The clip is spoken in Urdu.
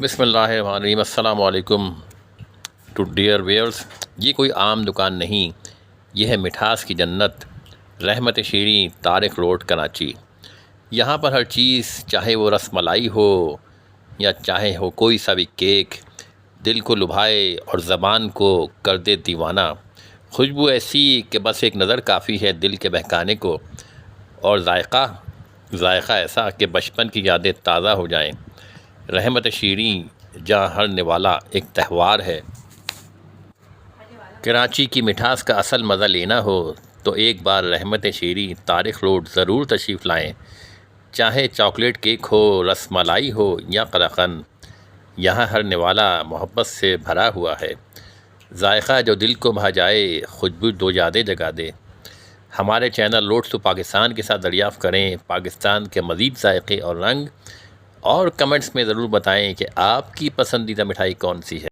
بسم اللہ الرحمن الرحیم۔ السلام علیکم ٹو ڈیئر ویئرس۔ یہ کوئی عام دکان نہیں، یہ ہے مٹھاس کی جنت، رحمت شیریں، طارق روڈ، کراچی۔ یہاں پر ہر چیز، چاہے وہ رس ملائی ہو یا چاہے ہو کوئی سا بھی کیک، دل کو لبھائے اور زبان کو کر دے دیوانہ۔ خوشبو ایسی کہ بس ایک نظر کافی ہے دل کے بہکانے کو، اور ذائقہ ایسا کہ بچپن کی یادیں تازہ ہو جائیں۔ رحمت شیریں جہاں ہر نوالا ایک تہوار ہے۔ کراچی کی مٹھاس کا اصل مزہ لینا ہو تو ایک بار رحمت شیریں طارق روڈ ضرور تشریف لائیں۔ چاہے چاکلیٹ کیک ہو، رس ملائی ہو یا قلاقند، یہاں ہر نوالا محبت سے بھرا ہوا ہے۔ ذائقہ جو دل کو بھا جائے، خوشبو دو یادیں جگا دے۔ ہمارے چینل روڈ ٹو پاکستان کے ساتھ دریافت کریں پاکستان کے مزید ذائقے اور رنگ، اور کمنٹس میں ضرور بتائیں کہ آپ کی پسندیدہ مٹھائی کون سی ہے۔